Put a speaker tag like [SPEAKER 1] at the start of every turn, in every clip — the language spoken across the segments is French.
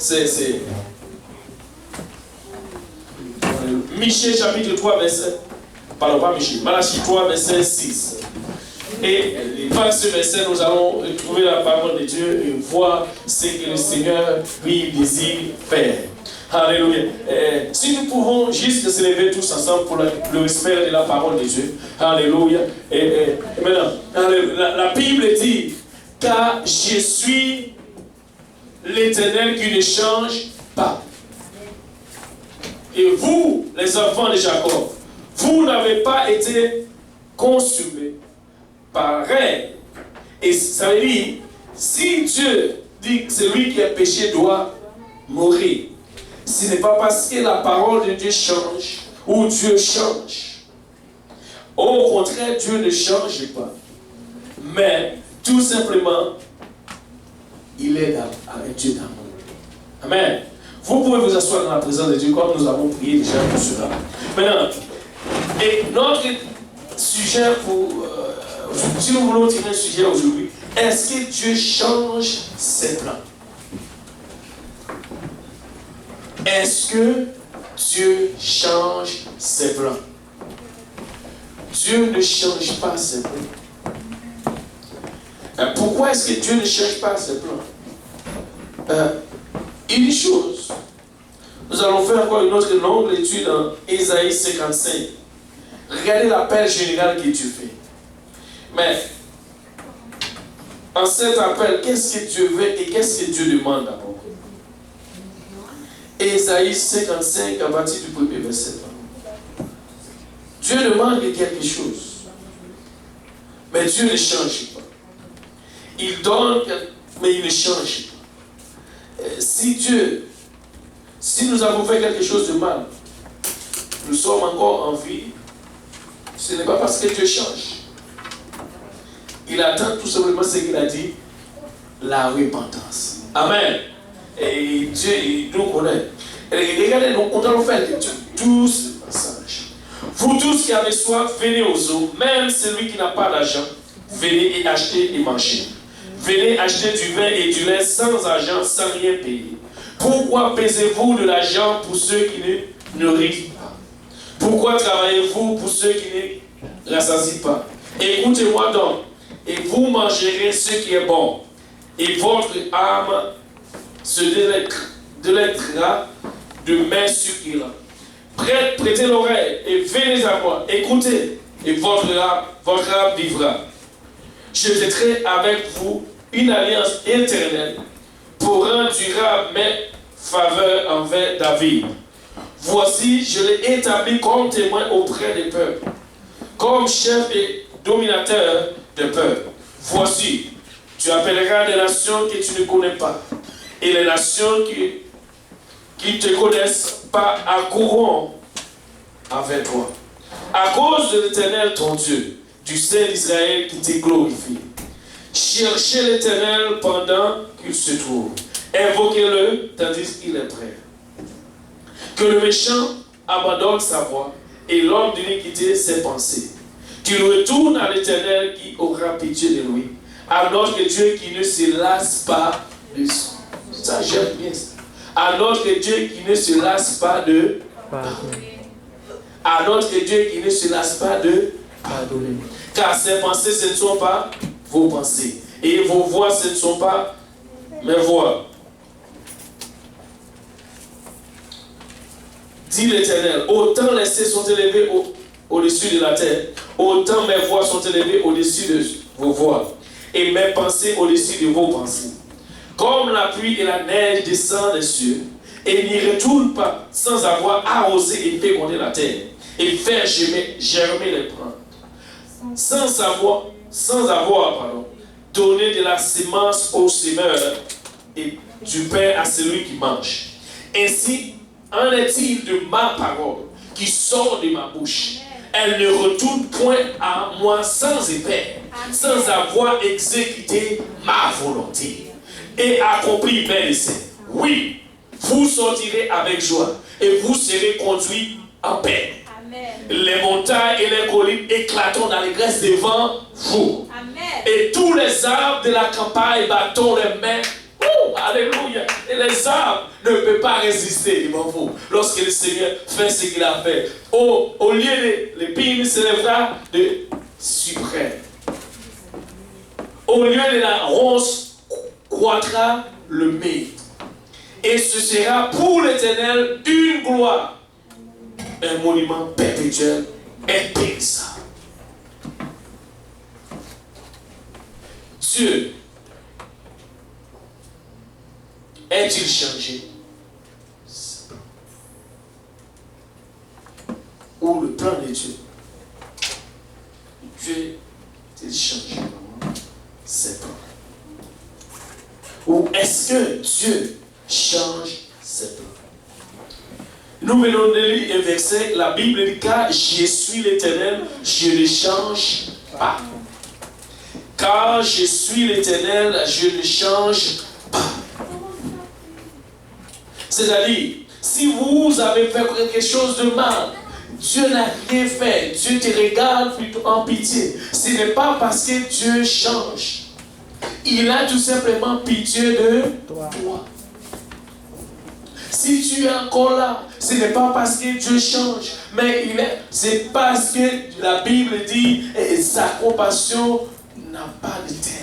[SPEAKER 1] c'est Michée chapitre 3 verset, pardon pas Michée, Malachie 3 verset 6. Et par ce verset, nous allons trouver la parole de Dieu et voir ce que le Seigneur lui désire faire. Alléluia. Si nous pouvons juste se lever tous ensemble pour le respect de la parole de Dieu. Alléluia. Et maintenant, la Bible dit, car je suis l'Éternel qui ne change pas. Et vous, les enfants de Jacob, vous n'avez pas été consumés par rêve. Et ça veut dire, si Dieu dit que celui qui a péché doit mourir, ce n'est pas parce que la parole de Dieu change ou Dieu change. Au contraire, Dieu ne change pas. Mais tout simplement, il est un Dieu d'amour. Amen. Vous pouvez vous asseoir dans la présence de Dieu comme nous avons prié déjà pour cela. Maintenant, et notre sujet pour si nous voulons tirer un sujet aujourd'hui, est-ce que Dieu change ses plans? Est-ce que Dieu change ses plans? Dieu ne change pas ses plans. Pourquoi est-ce que Dieu ne change pas ses plans? Une chose, nous allons faire encore une autre longue étude dans Ésaïe 55. Regardez l'appel général que Dieu fait. Mais, en cet appel, qu'est-ce que Dieu veut et qu'est-ce que Dieu demande d'abord? Ésaïe 55, à partir du premier verset. Dieu demande quelque chose. Mais Dieu ne change pas. Il donne, mais il ne change pas. Si nous avons fait quelque chose de mal, nous sommes encore en vie, ce n'est pas parce que Dieu change. Il attend tout simplement ce qu'il a dit, la repentance. Amen. Et Dieu, il nous connaît. Et regardez, nous allons faire tous ces passages. Vous tous qui avez soif, venez aux eaux. Même celui qui n'a pas d'argent, venez et achetez et mangez. Venez acheter du vin et du lait sans argent, sans rien payer. Pourquoi pesez-vous de l'argent pour ceux qui ne nourrissent pas? Pourquoi travaillez-vous pour ceux qui ne rassasient pas? Écoutez-moi donc, et vous mangerez ce qui est bon, et votre âme se délectera de mets succulents. Prêtez l'oreille et venez à moi, écoutez, et votre âme vivra. Je mettrai avec vous une alliance éternelle pour rendre durable mes faveurs envers David. Voici, je l'ai établi comme témoin auprès des peuples, comme chef et dominateur des peuples. Voici, tu appelleras des nations que tu ne connais pas, et les nations qui ne te connaissent pas accourront avec toi. À cause de l'Éternel ton Dieu, du Saint d'Israël qui te glorifie. Cherchez l'Éternel pendant qu'il se trouve. Invoquez-le tandis qu'il est prêt. Que le méchant abandonne sa voie et l'homme d'iniquité ses pensées. Qu'il retourne à l'Éternel qui aura pitié de lui. À notre Dieu qui ne se lasse pas de ça, j'aime bien ça. À notre Dieu qui ne se lasse pas de pardonner. À notre Dieu qui ne se lasse pas de pardonner. Car ses pensées, ce ne sont pas vos pensées. Et vos voix, ce ne sont pas mes voix. Dit l'Éternel, autant les cieux sont élevés au-dessus de la terre, autant mes voix sont élevées au-dessus de vos voix, et mes pensées au-dessus de vos pensées. Comme la pluie et la neige descendent des cieux, et n'y retournent pas sans avoir arrosé et fécondé la terre, et faire germer les plantes, sans avoir donné de la semence au semeur et du pain à celui qui mange. Ainsi, en est-il de ma parole qui sort de ma bouche? Elle ne retourne point à moi sans effet, sans avoir exécuté ma volonté et accompli mes desseins. Oui, vous sortirez avec joie et vous serez conduits en paix. Amen. Les montagnes et les collines éclateront d'allégresse devant vous. Amen. Et tous les arbres de la campagne battront les mains. Alléluia. Et les arbres ne peuvent pas résister devant vous. Lorsque le Seigneur fait ce qu'il a fait. Au lieu de l'épine s'élèvera de suprême. Au lieu de la ronce croîtra le myrte. Et ce sera pour l'Éternel une gloire. Un monument perpétuel impérissable. Dieu est-il changé? Ou le plan de Dieu? Dieu est-il changé? C'est pas. Ou est-ce que Dieu change ses plans? Nous venons de lire un verset, la Bible dit car je suis l'Éternel, je ne change pas. Car je suis l'Éternel, je ne change pas. C'est-à-dire, si vous avez fait quelque chose de mal, Dieu n'a rien fait, Dieu te regarde plutôt en pitié. Ce n'est pas parce que Dieu change. Il a tout simplement pitié de toi. Si tu es encore là, ce n'est pas parce que Dieu change, mais c'est parce que la Bible dit sa compassion n'a pas de terme.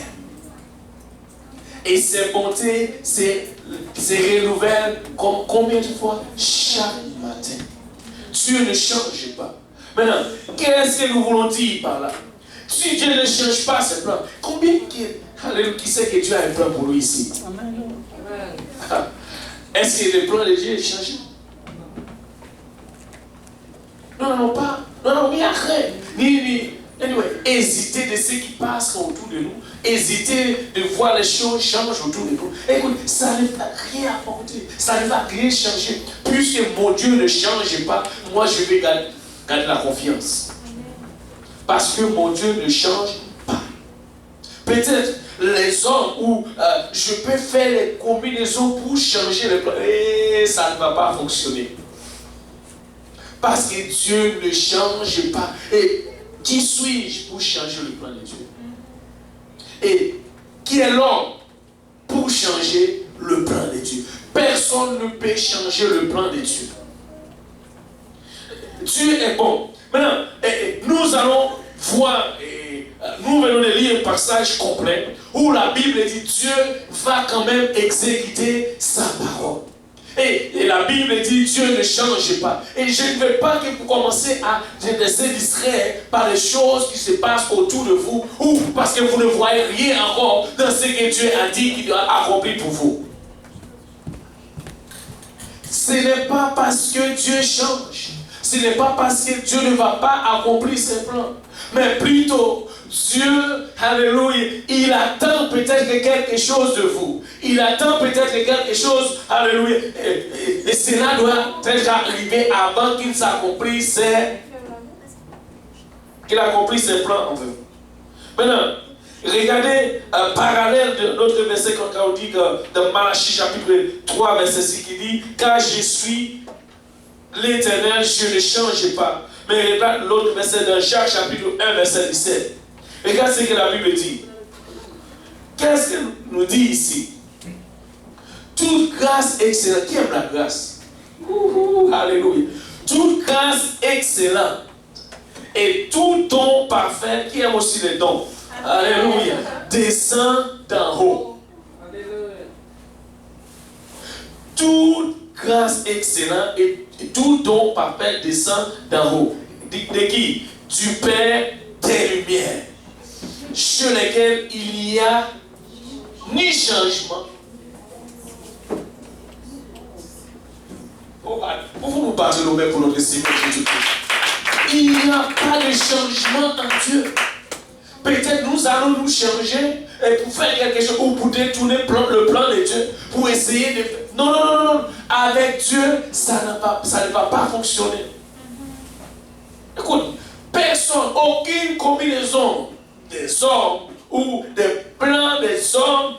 [SPEAKER 1] Et ses bontés se renouvellent comme combien de fois? Chaque matin. Dieu ne change pas. Maintenant, qu'est-ce que nous voulons dire par là? Si Dieu ne change pas ses plans, qui sait que Dieu a un plan pour lui ici? Amen. Est-ce que le plan de Dieu est changé? Nous n'allons pas, nous n'allons rien faire. Hésiter de ce qui passe autour de nous. Hésiter de voir les choses changer autour de nous. Écoute, ça ne va rien apporter. Ça ne va rien changer. Puisque mon Dieu ne change pas, moi je vais garder la confiance. Parce que mon Dieu ne change pas. Peut-être les hommes où je peux faire les combinaisons pour changer le plan. Et ça ne va pas fonctionner. Parce que Dieu ne change pas. Et qui suis-je pour changer le plan de Dieu? Et qui est l'homme pour changer le plan de Dieu? Personne ne peut changer le plan de Dieu. Dieu est bon. Maintenant, nous allons voir, nous venons de lire un passage complet où la Bible dit Dieu va quand même exécuter sa parole. Et la Bible dit Dieu ne change pas. Et je ne veux pas que vous commencez à être distrait par les choses qui se passent autour de vous ou parce que vous ne voyez rien encore dans ce que Dieu a dit qu'il doit accomplir pour vous. Ce n'est pas parce que Dieu change. Ce n'est pas parce que Dieu ne va pas accomplir ses plans. Mais plutôt, Dieu, alléluia, il attend peut-être quelque chose de vous. Il attend peut-être quelque chose, alléluia. Et cela doit peut-être arriver avant qu'il s'accomplisse ses plans en vous. Maintenant, regardez parallèle de notre verset quand on dit dans Malachie chapitre 3 verset 6 qui dit car je suis l'Éternel, je ne change pas. Mais regarde l'autre verset dans Jacques chapitre 1 verset 17. Regarde ce que la Bible dit. Qu'est-ce qu'elle nous dit ici? Toute grâce excellente. Qui aime la grâce? Alléluia. Toute grâce excellente et tout don parfait, qui aime aussi les dons. Alléluia. Descend d'en haut. Alléluia. Toute grâce excellente et tout don parfait descend d'en haut. De qui? Du Père des Lumières, sur lesquels il n'y a ni changement. Pourquoi vous parlez de nous pour notre Seigneur Jésus-Christ? Il n'y a pas de changement en Dieu. Peut-être nous allons nous changer pour faire quelque chose ou pour détourner le plan de Dieu, pour essayer de faire. Non. Avec Dieu, ça ne va pas fonctionner. Écoute, personne, aucune combinaison des hommes ou des plans des hommes,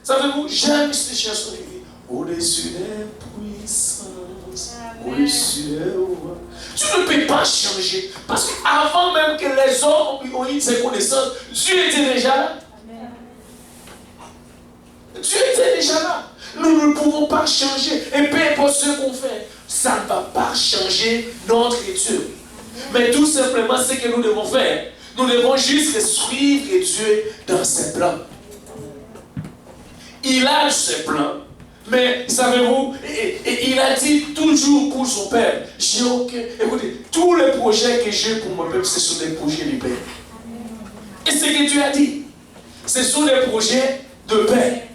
[SPEAKER 1] savez-vous, j'aime cette chanson qui dit au-dessus des puissances, au-dessus des rois. Tu ne peux pas changer. Parce qu'avant même que les hommes aient eu ces connaissances, Dieu était déjà là. Dieu était déjà là. Nous ne pouvons pas changer. Et peu importe ce qu'on fait, ça ne va pas changer notre étude. Mais tout simplement, ce que nous devons faire, nous devons juste suivre Dieu dans ses plans. Il a ses plans, mais savez-vous, il a dit toujours pour son père, j'ai aucun. Écoutez, tous les projets que j'ai pour mon peuple, ce sont des projets de paix. Et ce que Dieu a dit, ce sont des projets de paix,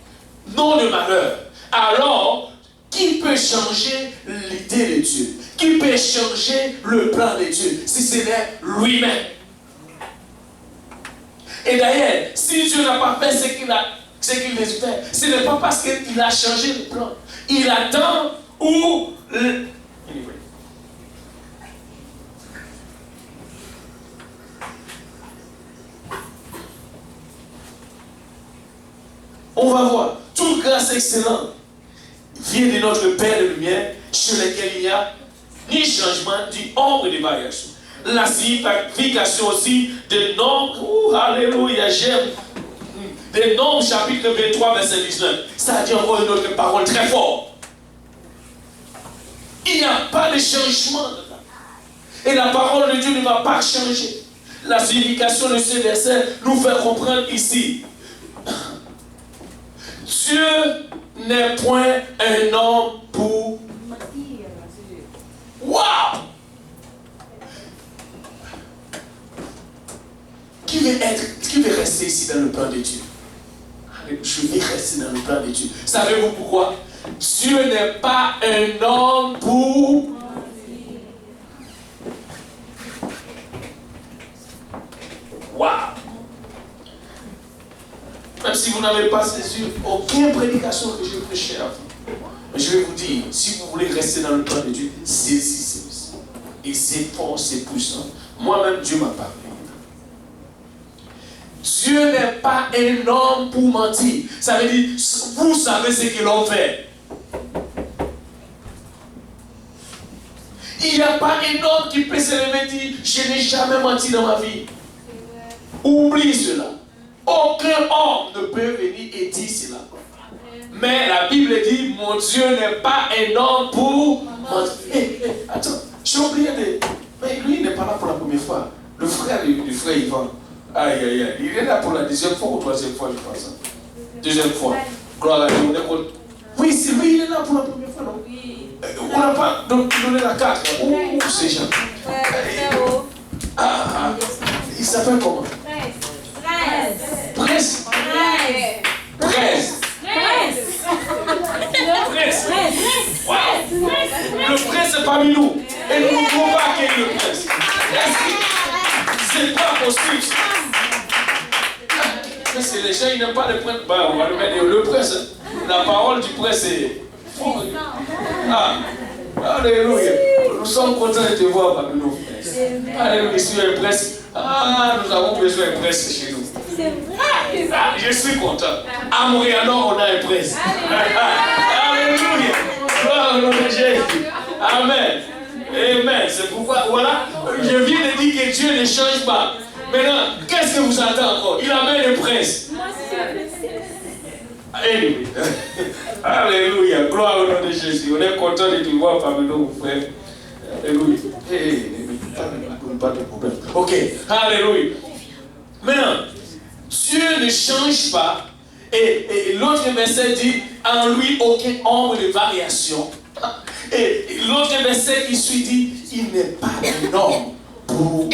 [SPEAKER 1] non de malheur. Alors, qui peut changer l'idée de Dieu? Qui peut changer le plan de Dieu si ce n'est lui-même? Et d'ailleurs, si Dieu n'a pas fait ce qu'il devait faire, ce n'est pas parce qu'il a changé le plan. Il attend où... Anyway. On va voir. Toute grâce excellente vient de notre Père de lumière, sur lequel il n'y a ni changement, ni ombre de variation. La signification aussi des nombres, alléluia, j'aime, des nombres, chapitre 23, verset 19. Ça dit encore une autre parole très forte. Il n'y a pas de changement dedans. Et la parole de Dieu ne va pas changer. La signification de ce verset nous fait comprendre ici. Dieu n'est point un homme pour... Waouh! Qui veut rester ici dans le plan de Dieu? Je vais rester dans le plan de Dieu. Savez-vous pourquoi? Dieu n'est pas un homme pour... Waouh! Même si vous n'avez pas ces yeux, aucune prédication que je prêche à vous. Mais je vais vous dire, si vous voulez rester dans le plan de Dieu, saisissez ça. Et c'est fort, c'est puissant. Moi-même, Dieu m'a parlé. Dieu n'est pas un homme pour mentir. Ça veut dire, vous savez ce que l'on fait. Il n'y a pas un homme qui peut se lever et dire, je n'ai jamais menti dans ma vie. Oublie cela. Aucun homme ne peut venir et dire cela. Mais la Bible dit, mon Dieu n'est pas un homme pour mentir. Attends, j'ai oublié de... Mais lui, il n'est pas là pour la première fois. Le frère Yvan. Aïe, aïe, aïe. Il est là pour la deuxième fois ou troisième fois, je pense. Deuxième fois. Gloire à Dieu. Oui, c'est lui, il est là pour la première fois, non? Oui. On n'a pas donné la carte. Où ces gens? Il s'appelle comment? Presse. Le prince est parmi nous. Et nous ne pouvons pas accueillir le prince. C'est pas possible. Mais c'est les gens, ils n'aiment pas le prince. On va le mettre le prince. La parole du prince est forte. Alléluia. Nous sommes contents de te voir parmi nous. Alléluia. Ici, le prince. Nous avons besoin d'un prince chez nous.
[SPEAKER 2] C'est vrai.
[SPEAKER 1] Je suis content. À Montréal, on a un prince. Alléluia. Gloire au nom de Jésus. Amen. Amen. C'est pourquoi, voilà, je viens de dire que Dieu ne change pas. Maintenant, qu'est-ce que vous attendez encore? Il amène un prince. Alléluia. Alléluia. Gloire au nom de Jésus. On est content de te voir parmi nous, frère. Alléluia. Pas de problème. Ok. Alléluia. Maintenant, Dieu ne change pas. Et l'autre verset dit, en lui, aucune ombre de variation. Et l'autre verset qui suit dit, il n'est pas un homme pour...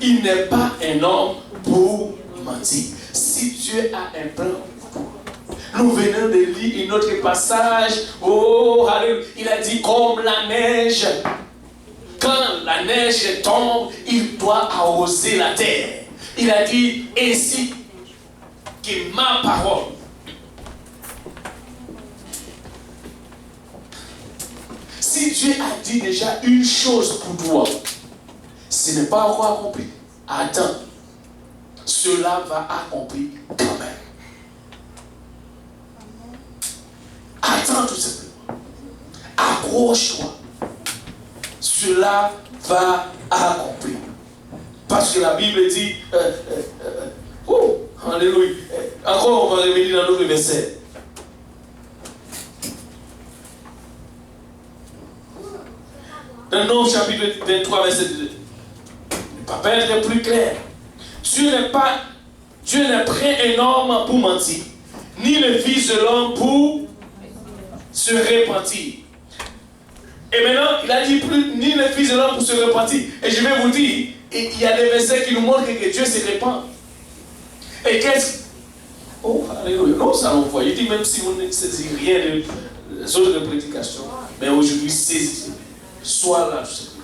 [SPEAKER 1] Il n'est pas un homme pour mentir. Si Dieu a un plan, nous venons de lire un autre passage. Oh, alléluia. Il a dit comme la neige. Quand la neige tombe, il doit arroser la terre. Il a dit ainsi que ma parole. Si Dieu a dit déjà une chose pour toi, ce n'est pas encore accompli. Attends, cela va accomplir quand même. Attends tout simplement. Accroche-toi. Cela va accomplir. Parce que la Bible dit, Alléluia. Encore, on va revenir dans notre verset. Dans Nombre chapitre 23, verset 2. Le papa est plus clair. Dieu n'est pas un homme pour mentir, ni le fils de l'homme pour se repentir. Et maintenant, il a dit plus, ni le fils de l'homme pour se repentir. Et je vais vous dire, il y a des versets qui nous montrent que Dieu se repent. Et qu'est-ce... Oh, alléluia. Non, ça l'envoie. Il dit, même si vous ne saisissez rien des autres prédications, mais aujourd'hui, saisissez. Sois là, tout simplement.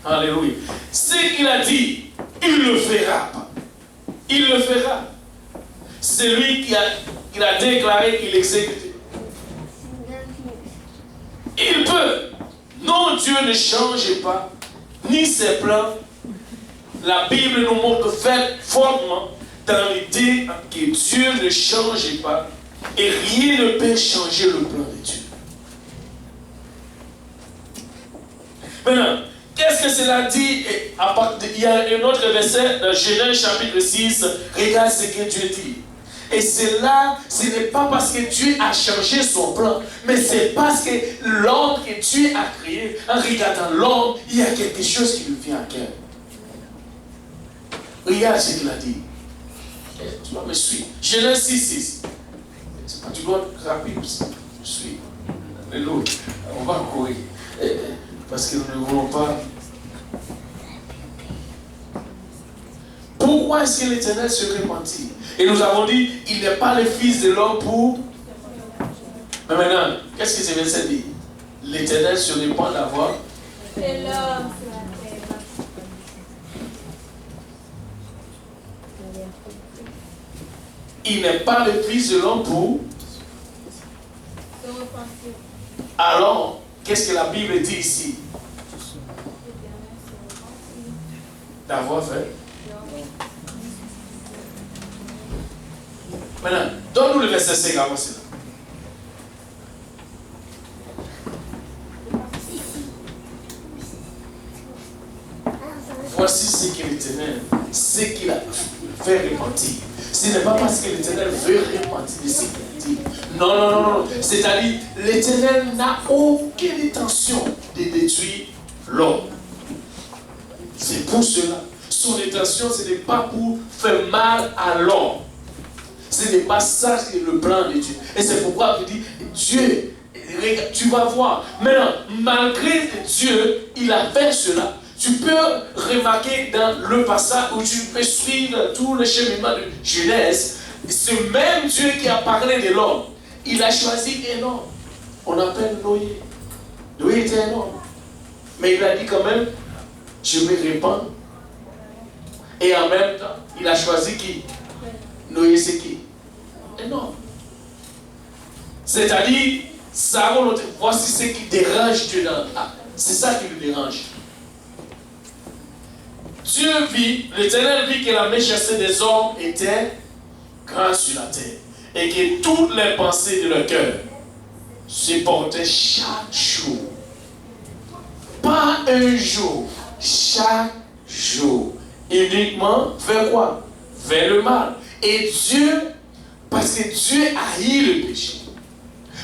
[SPEAKER 1] Alléluia. Ce qu'il a dit, il le fera. Il le fera. C'est lui qui a déclaré qu'il exécute. Il peut. Non, Dieu ne change pas, ni ses plans. La Bible nous montre fortement dans l'idée que Dieu ne change pas et rien ne peut changer le plan de Dieu. Maintenant, qu'est-ce que cela dit? Il y a un autre verset dans Genèse chapitre 6. Regarde ce que Dieu dit. Et cela, ce n'est pas parce que Dieu a changé son plan, mais c'est parce que l'homme que Dieu a créé, en regardant l'homme, il y a quelque chose qui lui vient à cœur. Regarde ce qu'il a dit. Tu dois me suivre. Genèse 6. C'est pas, tu dois être rapide. Je suis. Alléluia. On va courir. Parce que nous ne voulons pas. Pourquoi est-ce que l'Éternel se repentit? Et nous avons dit, il n'est pas le fils de l'homme pour... Mais maintenant, qu'est-ce que ce verset dit? L'Éternel se repent d'avoir...
[SPEAKER 2] C'est l'homme sur la terre.
[SPEAKER 1] Il n'est pas le fils de l'homme pour...
[SPEAKER 2] Se repentir.
[SPEAKER 1] Alors, qu'est-ce que la Bible dit ici? D'avoir fait. Maintenant, donne-nous le verset 5 avant cela. Voici ce que l'Éternel, ce qu'il a fait repentir. Ce n'est pas parce que l'Éternel veut repentir de ce qu'il a dit. Non. C'est-à-dire, l'Éternel n'a aucune intention de détruire l'homme. C'est pour cela. Son intention, ce n'est pas pour faire mal à l'homme. Ce n'est pas ça qui est le plan de Dieu. Et c'est pourquoi il dit, Dieu, tu vas voir. Maintenant, malgré Dieu, il a fait cela. Tu peux remarquer dans le passage où tu peux suivre tout le cheminement de Genèse, ce même Dieu qui a parlé de l'homme, il a choisi un homme. On appelle Noé. Noé était un homme. Mais il a dit quand même, je me répands. Et en même temps, il a choisi qui? Noé, c'est qui? Un homme. C'est-à-dire, voici ce qui dérange Dieu dans c'est ça qui lui dérange. Dieu vit, l'Éternel vit que la méchanceté des hommes était grande sur la terre. Et que toutes les pensées de leur cœur se portaient chaque jour. Pas un jour, chaque jour. Uniquement vers quoi? Vers le mal. Et Dieu, parce que Dieu haït le péché.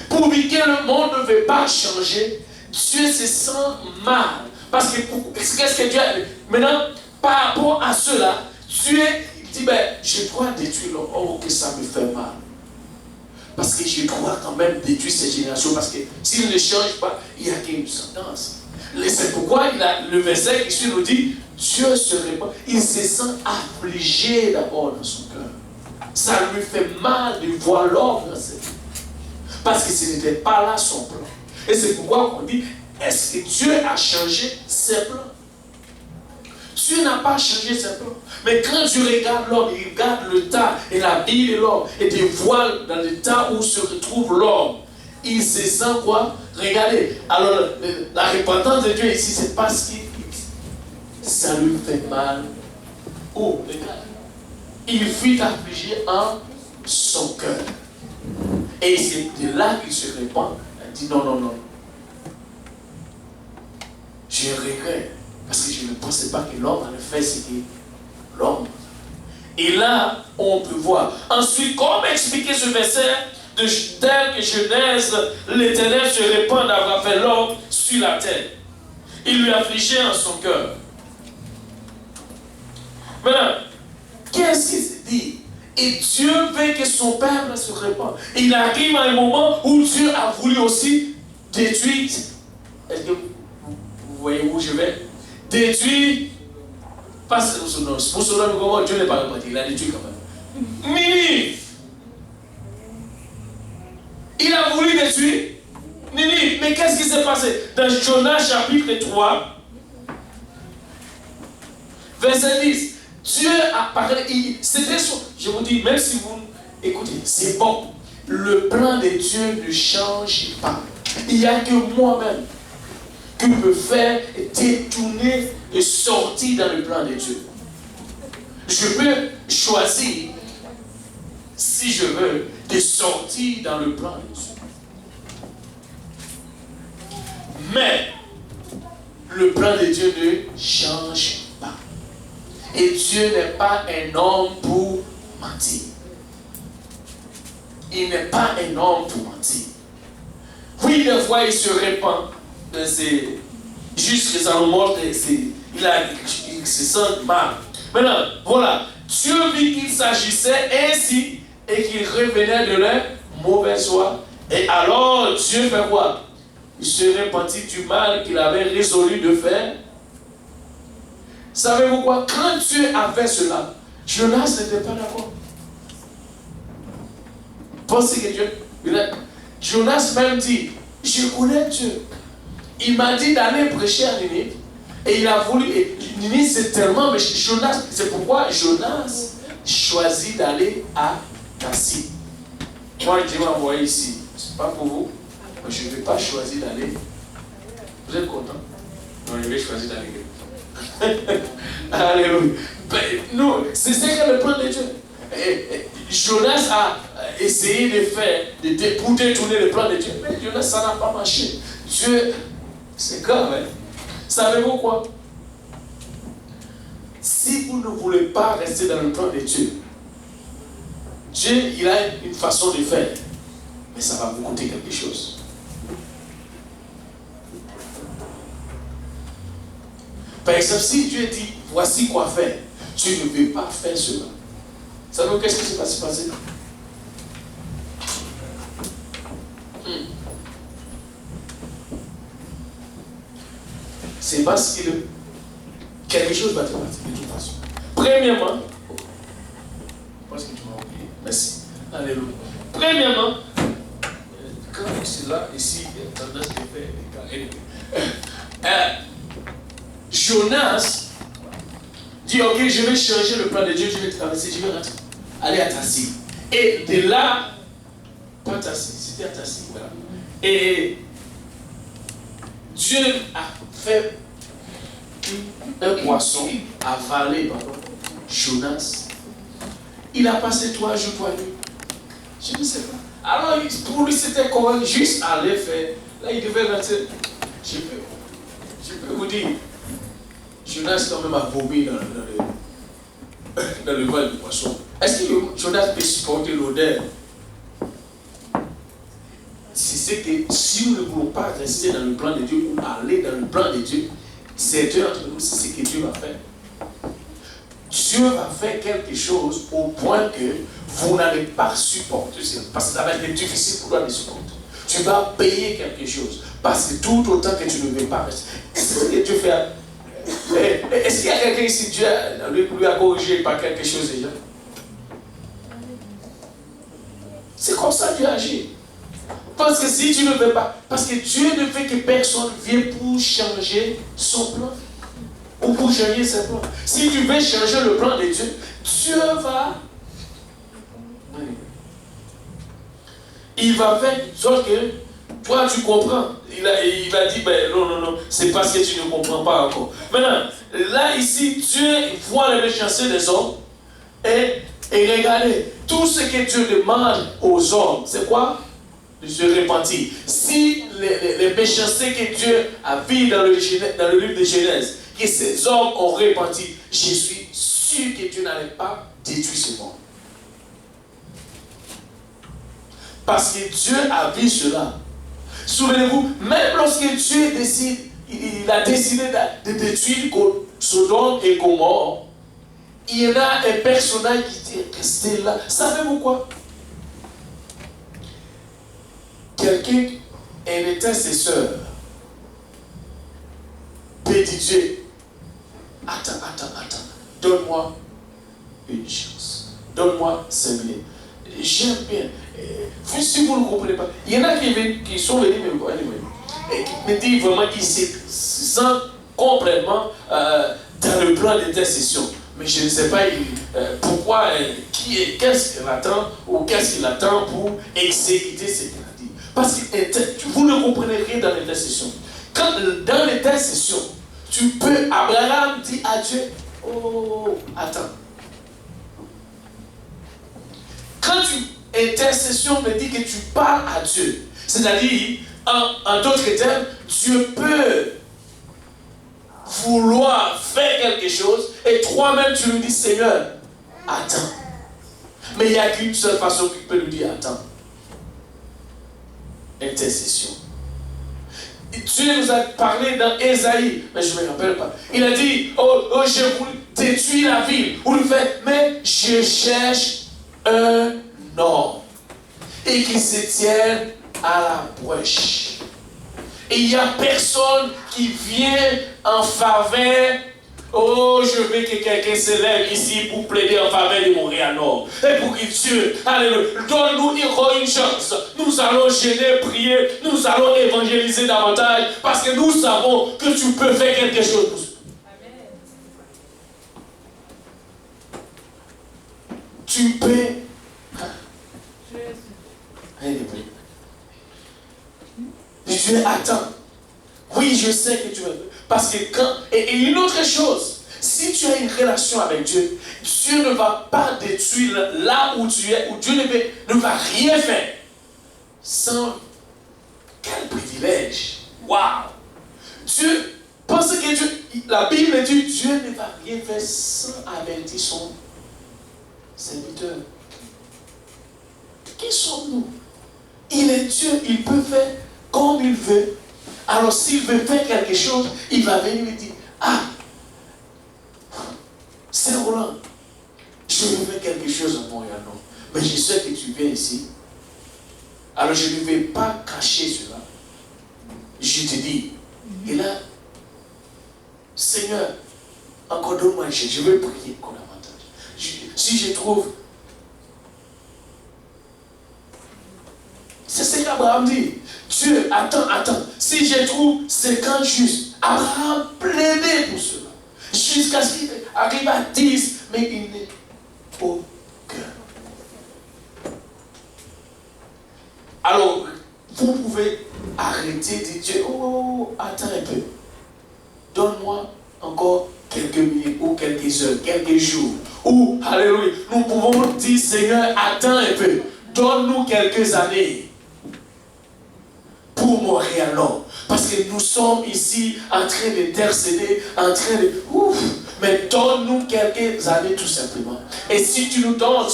[SPEAKER 1] Pour que le monde ne veut pas changer, Dieu se sent mal. Parce que, qu'est-ce que Dieu a... Maintenant, par rapport à cela, Dieu dit, je dois détruire l'homme. Oh, que ça me fait mal. Parce que je dois quand même détruire cette génération. Parce que s'il ne change pas, il n'y a qu'une sentence. C'est pourquoi le verset qui suit nous dit, Dieu se répand. Il se sent affligé d'abord dans son cœur. Ça lui fait mal de voir l'homme dans cette vie. Parce que ce n'était pas là son plan. Et c'est pourquoi on dit, est-ce que Dieu a changé ses plans? Dieu n'a pas changé ses plans. Mais quand tu regardes l'homme, il regarde le temps et la vie de l'homme et des voiles dans le temps où se retrouve l'homme, il se sent quoi? Regardez, alors la repentance de Dieu ici, c'est parce que ça lui fait mal. Oh, regarde. Il fut affligé en son cœur. Et c'est de là qu'il se répand. Il dit non. Je regrette. Parce que je ne pensais pas que l'homme allait faire ce que l'homme. Et là, on peut voir. Ensuite, comment expliquer ce verset tel que Genèse, l'Éternel se répand d'avoir fait l'homme sur la terre. Il lui affligeait en son cœur. Maintenant, qu'est-ce qu'il se dit? Et Dieu veut que son peuple se répande. Il arrive à un moment où Dieu a voulu aussi détruire. Est-ce que vous voyez où je vais? Détruire. Pas pour son nom, comment Dieu n'est pas répandu. Il a détruit quand même. Ninive. Il a voulu détruire Ninive. Mais qu'est-ce qui s'est passé? Dans Jonas chapitre 3, verset 10. Dieu a parlé. C'était son. Je vous dis, même si vous écoutez, c'est bon. Le plan de Dieu ne change pas. Il n'y a que moi-même qui peux faire détourner et sortir dans le plan de Dieu. Je peux choisir, si je veux, de sortir dans le plan de Dieu. Mais le plan de Dieu ne change pas. Et Dieu n'est pas un homme pour mentir. Il n'est pas un homme pour mentir. Oui, des fois, il se répand de ses... Juste que Salomon, il se sent mal. Maintenant, voilà. Dieu vit qu'il s'agissait ainsi et qu'il revenait de leur mauvaise foi. Et alors, Dieu fait quoi? Il se repentit du mal qu'il avait résolu de faire. Savez-vous quoi? Quand Dieu a fait cela, Jonas n'était pas d'accord. Pensez que Dieu... Jonas même dit, je connais Dieu. Il m'a dit d'aller prêcher à Ninive. Et il a voulu... Ninive c'est tellement... Mais Jonas, c'est pourquoi Jonas choisit d'aller à Tassi. Moi, Dieu m'a envoyé ici. Ce n'est pas pour vous. Mais je ne vais pas choisir d'aller. Vous êtes content? Non, je vais choisir d'aller. Alléluia. Non, c'est ce que le plan de Dieu. Jonas a essayé de faire, pour détourner le plan de Dieu. Mais Jonas, ça n'a pas marché. Dieu, c'est grave. Hein? Savez-vous quoi? Si vous ne voulez pas rester dans le plan de Dieu, Dieu, il a une façon de faire. Mais ça va vous coûter quelque chose. Par exemple, si Dieu dit, voici quoi faire, tu ne veux pas faire cela. Savez-vous qu'est-ce qui s'est passé? C'est parce que quelque chose va te passer de toute façon. Premièrement, parce que tu m'as oublié. Merci. Alléluia. Premièrement, quand c'est là, ici, il y a tendance de faire. Jonas dit, ok, je vais changer le plan de Dieu, je vais traverser, je vais aller à Tassi. Et de là, pas Tassi, c'était à Tassi, voilà. Et Dieu a fait un poisson avaler, Jonas. Il a passé 3 jours, 3 nuits. Je ne sais pas. Alors, pour lui, c'était comment juste aller faire. Là, il devait rentrer. Je peux vous dire, Jonas quand même a vomi dans le vol du poisson. Est-ce que Jonas peut supporter l'odeur? C'est que si nous ne voulons pas rester dans le plan de Dieu ou aller dans le plan de Dieu, c'est Dieu entre nous, c'est ce que Dieu va faire. Dieu va faire quelque chose au point que vous n'allez pas supporter. Parce que ça va être difficile pour toi de supporter. Tu vas payer quelque chose. Parce que tout autant que tu ne veux pas rester. C'est ce que Dieu fait. Est-ce qu'il y a quelqu'un ici, Dieu lui a corrigé par quelque chose déjà? C'est comme ça que Dieu agit. Parce que si tu ne veux pas, parce que Dieu ne fait que personne vienne pour changer son plan. Ou pour changer ses plans. Si tu veux changer le plan de Dieu, Dieu va. Il va faire sorte que toi tu comprends. Il va dire, ben non, c'est parce que tu ne comprends pas encore. Maintenant, là ici, Dieu voit la méchanceté des hommes et regardez, tout ce que Dieu demande aux hommes, c'est quoi? De se repentir. Si les méchancetés que Dieu a vues dans le livre de Genèse, que ces hommes ont repenti, je suis sûr que Dieu n'allait pas détruire ce monde. Parce que Dieu a vu cela. Souvenez-vous, même lorsque Dieu décide, il a décidé de détruire Sodome et Gomorrhe, il y en a un personnage qui est resté là. Savez-vous quoi? Quelqu'un, un intercesseur, peut dire Dieu, attends, donne-moi une chance. Donne-moi 5 minutes. J'aime bien. Si vous ne comprenez pas, il y en a qui sont venus et qui me disent vraiment qu'ils se sentent complètement dans le plan d'intercession. Mais je ne sais pas pourquoi, qu'est-ce qu'il attend ou qu'est-ce qu'il attend pour exécuter ce qu'il a dit. Parce que vous ne comprenez rien dans l'intercession. Quand dans l'intercession, tu peux, Abraham dit à Dieu, oh, attends. Quand intercession me dit que tu parles à Dieu, c'est-à-dire, en d'autres termes, Dieu peut vouloir faire quelque chose et toi-même tu lui dis, Seigneur, attends. Mais il n'y a qu'une seule façon qu'il peut lui dire, attends. Intercession. Dieu nous a parlé dans Ésaïe, mais je ne me rappelle pas. Il a dit, oh, je voulais détruire la ville. Ou le fait, mais je cherche un homme et qui se tienne à la brèche. Et il n'y a personne qui vient en faveur. Oh, je veux que quelqu'un se lève ici pour plaider en faveur de Montréal-Nord. Et pour que Dieu, alléluia, donne-nous une chance. Nous allons gêner, prier, nous allons évangéliser davantage parce que nous savons que tu peux faire quelque chose pour ça. Tu peux. Dieu attend. Oui, je sais que tu veux. Parce que quand. Et une autre chose, si tu as une relation avec Dieu, Dieu ne va pas détruire là où tu es, où Dieu ne va rien faire sans. Quel privilège! Waouh! Dieu, parce que Dieu, la Bible dit, Dieu ne va rien faire sans avertir son serviteur. Qui sommes-nous? Il est Dieu, il peut faire comme il veut. Alors s'il veut faire quelque chose, il va venir et dire, ah, c'est Roland, je veux faire quelque chose à Montréal, non. Mais je sais que tu viens ici. Alors je ne vais pas cacher cela. Je te dis, et là, Seigneur, encore donne-moi une chance, je veux prier qu'on avantage. Si je trouve. C'est ce qu'Abraham dit. Dieu, attends. Si je trouve 50 justes, Abraham plaidait pour cela. Jusqu'à ce qu'il arrive à 10, mais il n'est au cœur. Alors, vous pouvez arrêter de dire Dieu, oh, attends un peu. Donne-moi encore quelques minutes ou quelques heures, quelques jours. Ou, alléluia, nous pouvons dire Seigneur, attends un peu. Donne-nous quelques années. Pour Montréal-Nord. Parce que nous sommes ici en train d'intercéder, en train de. Mais donne-nous quelques années tout simplement. Et si tu nous donnes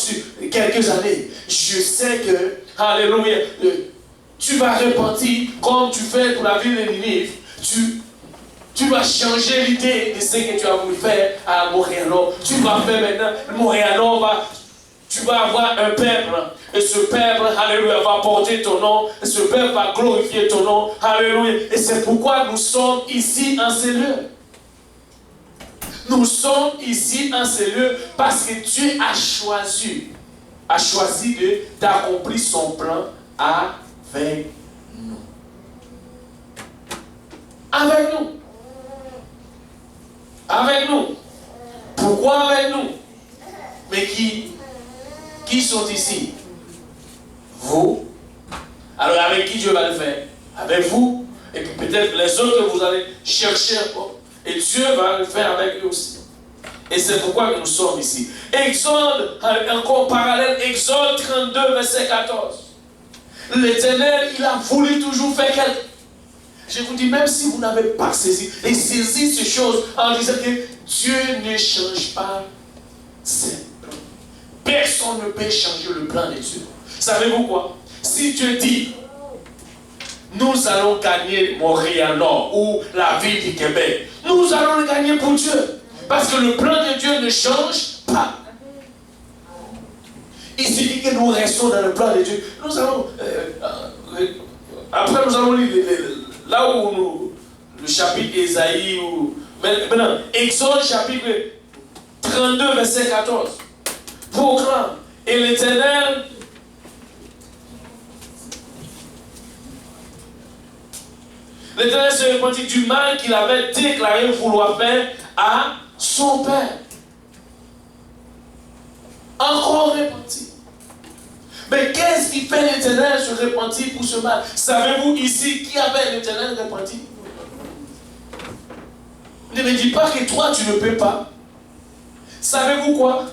[SPEAKER 1] quelques années, je sais que, alléluia, tu vas repentir comme tu fais pour la ville de Ninive. Tu vas changer l'idée de ce que tu as voulu faire à Montréal-Nord. Tu vas faire maintenant, Montréal-Nord tu vas avoir un peuple, et ce peuple, alléluia, va porter ton nom, et ce peuple va glorifier ton nom, alléluia. Et c'est pourquoi nous sommes ici en ces lieux. Nous sommes ici en ces lieux parce que Dieu a choisi d'accomplir son plan avec nous. Avec nous. Avec nous. Pourquoi avec nous? Mais qui sont ici? Vous. Alors avec qui Dieu va le faire? Avec vous. Et puis peut-être les autres que vous allez chercher encore. Et Dieu va le faire avec eux aussi. Et c'est pourquoi nous sommes ici. Exode, encore parallèle, Exode 32, verset 14. L'Éternel, il a voulu toujours faire quelque chose. Je vous dis, même si vous n'avez pas saisi, et saisi ces choses en disant que Dieu ne change pas C'est personne ne peut changer le plan de Dieu. Savez-vous quoi? Si Dieu dit, nous allons gagner Montréal-Nord ou la ville du Québec, nous allons le gagner pour Dieu. Parce que le plan de Dieu ne change pas. Il suffit que nous restons dans le plan de Dieu. Nous allons, après nous allons lire là où le chapitre Ésaïe, maintenant, Exode chapitre 32, verset 14. Proclame, et l'Éternel se repentit du mal qu'il avait déclaré vouloir faire à son père. Encore repenti. Mais qu'est-ce qui fait l'Éternel se repentir pour ce mal? Savez-vous ici qui avait l'Éternel repenti? Ne me dis pas que toi tu ne peux pas. Savez-vous quoi?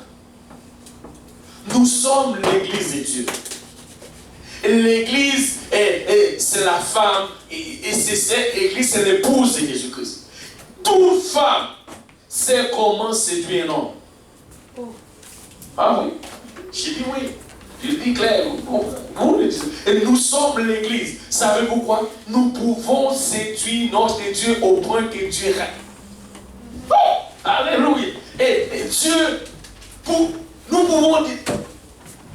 [SPEAKER 1] Nous sommes l'église de Dieu. L'église, c'est la femme, et c'est cette église, c'est l'épouse de Jésus-Christ. Toute femme sait comment séduire un homme. Ah oui, j'ai dit oui. Je dis clair, et nous sommes l'église. Savez-vous quoi? Nous pouvons séduire notre Dieu au point que Dieu règne. Oh, alléluia. Et Dieu, nous pouvons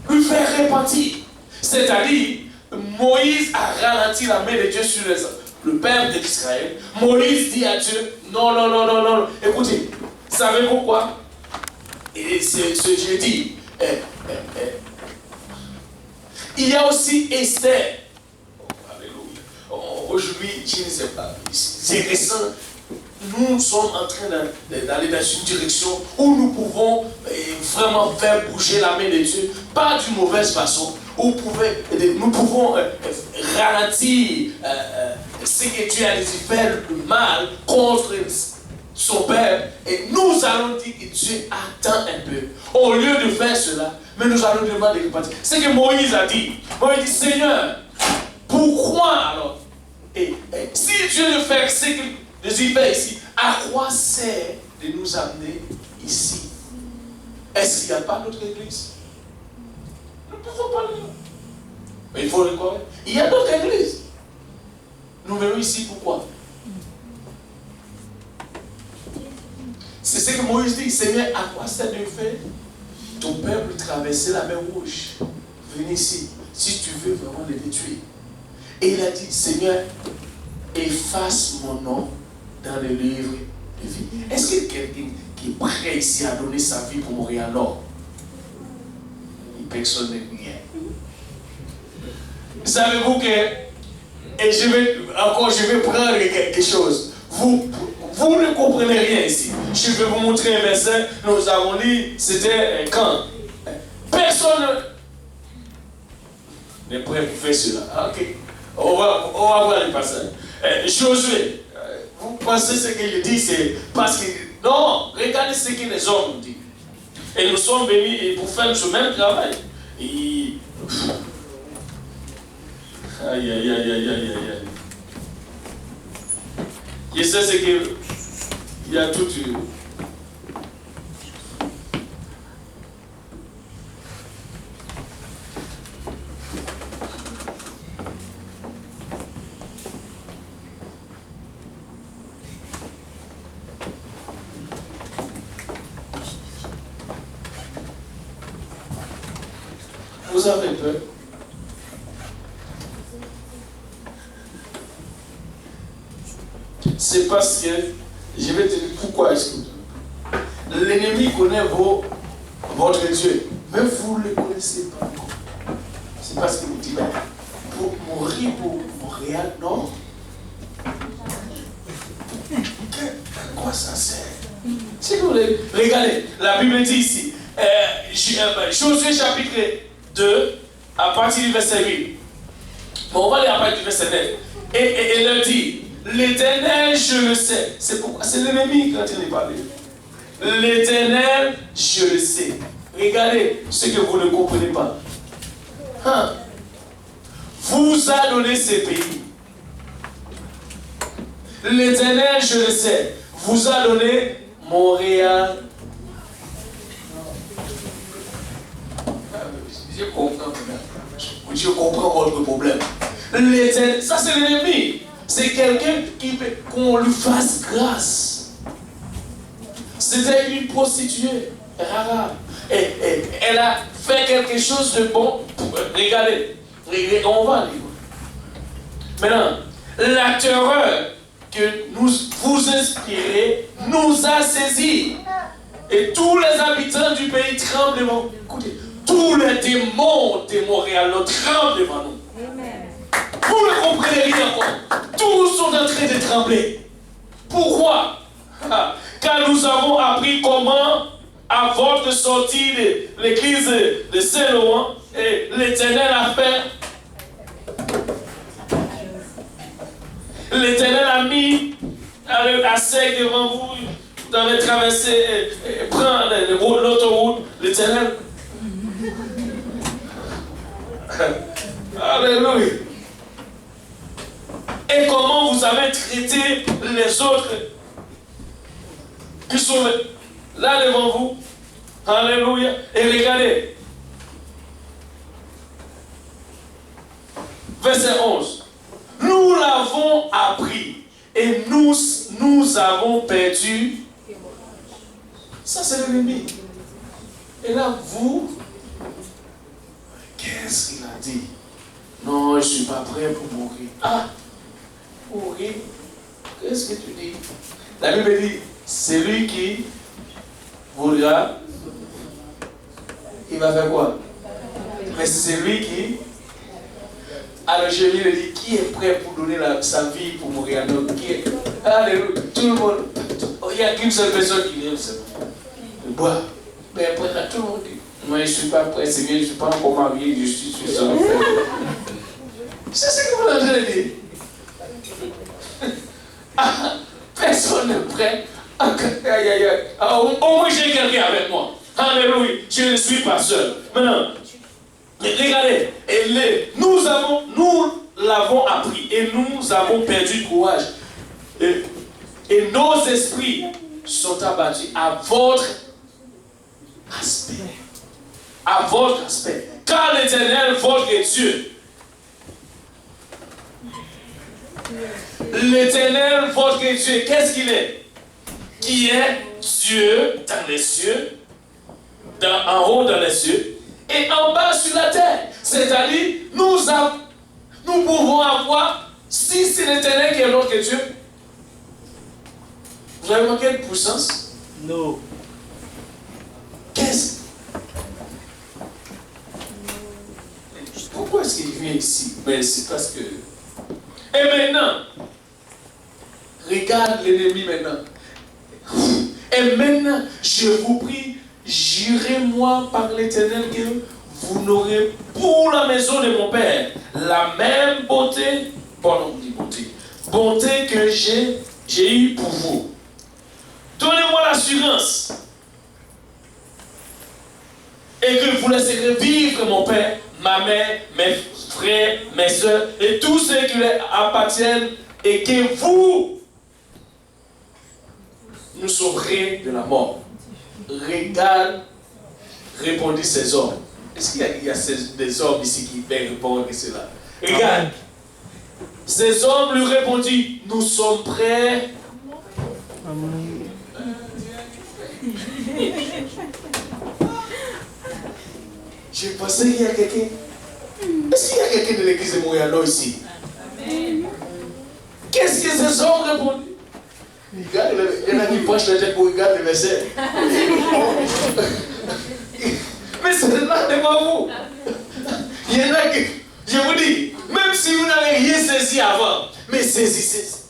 [SPEAKER 1] lui faire repentir. C'est-à-dire, Moïse a ralenti la main de Dieu sur le peuple d'Israël. Moïse dit à Dieu, non, non, non, non, non. Écoutez, savez-vous quoi? Et c'est ce que j'ai dit. Il y a aussi Esther. Oh, alléluia. Aujourd'hui, je ne sais pas. C'est récent. Nous sommes en train d'aller dans une direction où nous pouvons vraiment faire bouger la main de Dieu. Pas d'une mauvaise façon. Nous pouvons ralentir ce que Dieu a dit faire le mal contre son père. Et nous allons dire que Dieu attend un peu. Au lieu de faire cela, mais nous allons demander de repartir. C'est ce que Moïse a dit. Moïse dit, Seigneur, pourquoi alors? Et si Dieu ne fait ce que Jésus fait ici, à quoi sert de nous amener ici? Est-ce qu'il n'y a pas d'autre église? Nous ne pouvons pas le dire. Mais il faut le croire. Il y a d'autres églises. Nous venons ici pourquoi? C'est ce que Moïse dit. Seigneur, à quoi sert de faire ton peuple traverser la mer Rouge? Venez ici. Si tu veux vraiment les détruire. Et il a dit, Seigneur, efface mon nom dans le livre de vie. Est-ce qu'il y a quelqu'un qui est prêt ici à donner sa vie pour mourir alors? Personne n'est rien. Savez-vous que, et je vais prendre quelque chose. Vous ne comprenez rien ici. Je vais vous montrer un verset. Nous avons lu, c'était quand? Personne n'est prêt pour faire cela. Ok. On va voir le passage. Josué, vous pensez ce que je dis, c'est parce que. Non, regardez ce que les hommes disent. Et nous sommes venus pour faire ce même travail. Et... Aïe, aïe, aïe, aïe, aïe, aïe. Je sais ce que. Il y a tout. Vous avez peur? C'est parce que, je vais te dire pourquoi est-ce que l'ennemi connaît votre Dieu, mais vous ne le connaissez pas encore. C'est parce que vous dites, pour mourir pour Montréal, non? À quoi ça sert? Si vous voulez, regardez, la Bible dit ici, Josué chapitre 2, à partir du verset 8. Bon, on va aller à partir du verset 9. Et il leur dit, l'Éternel, je le sais. C'est pourquoi c'est l'ennemi qui est en train de parler. L'Éternel, je le sais. Regardez ce que vous ne comprenez pas. Vous a donné ces pays. L'Éternel, je le sais, vous a donné Montréal. Je comprends maintenant. Je comprends votre problème. Ça, c'est l'ennemi. C'est quelqu'un qui veut qu'on lui fasse grâce. C'était une prostituée, Rara. Et elle a fait quelque chose de bon. Regardez, on va aller. Maintenant, la terreur que vous inspirez nous a saisis. Et tous les habitants du pays tremblent devant nous. Écoutez, tous les démons de Montréal tremblent devant nous. Amen. Vous ne comprenez rien encore. Tous sont en train de trembler. Pourquoi? Car nous avons appris comment, à votre sortie de l'église de Saint-Laurent, l'Éternel a fait. L'Éternel a mis à sec devant vous. Vous avez traversé, prendre l'autoroute, l'Éternel. Alléluia. Et comment vous avez traité les autres qui sont là devant vous. Alléluia. Et regardez. Verset 11. Nous l'avons appris et nous avons perdu. Ça, c'est l'ennemi. Et là, vous, qu'est-ce qu'il a dit? Non, je ne suis pas prêt pour mourir. Ah, mourir? Qu'est-ce que tu dis? La Bible dit, celui qui voudra, il va faire quoi? Mais c'est celui qui... Alors je lui dis, qui est prêt pour donner sa vie pour mourir? Donc, qui est... Alléluia, tout le monde. Il n'y a qu'une seule personne qui vient, c'est boire. Mais après, là, tout le monde dit, moi je ne suis pas prêt, c'est bien, je ne suis pas encore marié, je suis seul. C'est ce que vous avez dit. Personne n'est prêt. Au moins j'ai quelqu'un avec moi. Alléluia, je ne suis pas seul. Maintenant, regardez, nous l'avons appris et nous avons perdu le courage. Et nos esprits sont abattus à votre aspect. À votre aspect. Car l'Éternel, votre Dieu, l'Éternel, votre Dieu, qu'est-ce qu'il est? Qui est Dieu dans les cieux, en haut dans les cieux, et en bas sur la terre. C'est-à-dire, nous pouvons avoir, si c'est l'Éternel qui est notre Dieu, vous avez remarqué une puissance?
[SPEAKER 3] Non.
[SPEAKER 1] Qu'est-ce? Pourquoi est-ce qu'il vient ici? Mais c'est parce que... Et maintenant, regarde l'ennemi maintenant. Et maintenant, je vous prie, jurez-moi par l'Éternel que vous n'aurez pour la maison de mon Père la même beauté, bonté que j'ai eue pour vous. Donnez-moi l'assurance et que vous laisserez vivre mon Père, ma mère, mes frères, mes soeurs et tous ceux qui leur appartiennent et que vous nous sauverez de la mort. Regarde, répondit ces hommes. Est-ce qu'il y a des hommes ici qui peuvent répondre à cela? Regarde. Ces hommes lui répondirent, nous sommes prêts. J'ai pensé qu'il y a quelqu'un. Est-ce qu'il y a quelqu'un de l'église de Montréal ici? Qu'est-ce que ces hommes répondent? Regarde, il y en a qui penchent la tête pour regarder le verset. Mais c'est là devant vous. Il y en a qui, je vous dis, même si vous n'avez rien saisi avant, mais saisissez.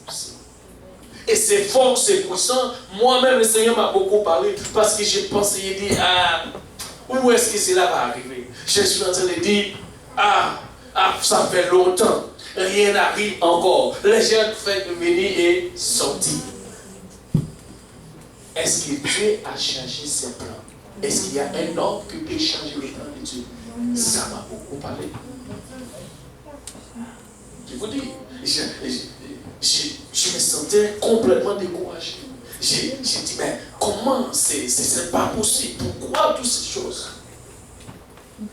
[SPEAKER 1] Et c'est fort, c'est puissant. Moi-même, le Seigneur m'a beaucoup parlé parce que j'ai pensé, il dit, où est-ce que cela va arriver? Je suis en train de dire, ça fait longtemps, rien n'arrive encore. Les gens font venir et sortir. Est-ce que Dieu a changé ses plans? Est-ce qu'il y a un homme qui peut changer les plans de Dieu? Ça m'a beaucoup parlé. Je vous dis, je me sentais complètement découragé. J'ai dit, mais comment c'est pas possible? Pourquoi toutes ces choses?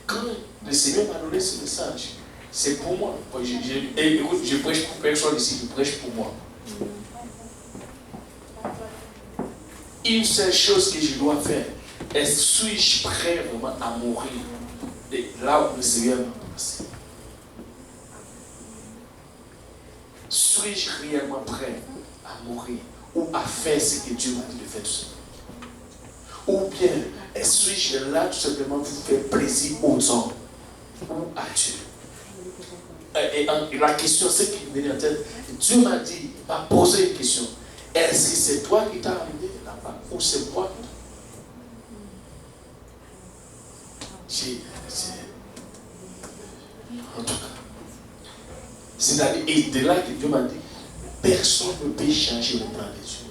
[SPEAKER 1] Quand Le Seigneur m'a donné ce message. C'est pour moi. Et écoute, je prêche pour personne ici, je prêche pour moi. Une seule chose que je dois faire, suis-je prêt vraiment à mourir de là où le Seigneur m'a placé? Suis-je réellement prêt à mourir ou à faire ce que Dieu m'a dit de faire tout seul? Ou bien, suis-je là tout simplement pour faire plaisir aux hommes ou à Dieu? Et la question, c'est qui me vient en tête. Dieu m'a dit, m'a posé une question. Est-ce que c'est toi qui t'as amené là-bas ou c'est moi? En tout cas, c'est-à-dire, et de là que Dieu m'a dit, personne ne peut changer le plan de Dieu.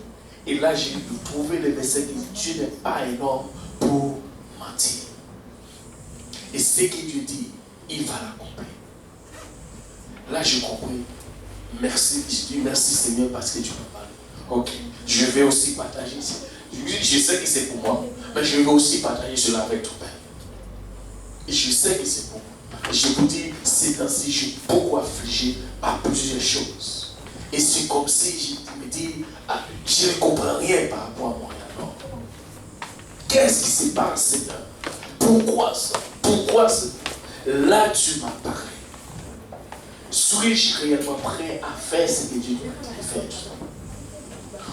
[SPEAKER 1] Et là, j'ai trouvé le verset qui dit, Dieu n'est pas un homme pour mentir. Et ce que Dieu dit, il va l'accomplir. Là, j'ai compris. Merci, je dis merci Seigneur parce que tu m'as parlé. Ok, je vais aussi partager ici. Je sais que c'est pour moi, mais je vais aussi partager cela avec ton Père. Et je sais que c'est pour moi. Et je vous dis, ces temps-ci, je suis beaucoup affligé par plusieurs choses. Et c'est comme si je me dis, je ne comprends rien par rapport à Montréal. Qu'est-ce qui se passe, Seigneur? Pourquoi ça? Pourquoi ça? Là, tu m'as parlé. Suis-je réellement prêt à faire ce que Dieu m'a dit de faire?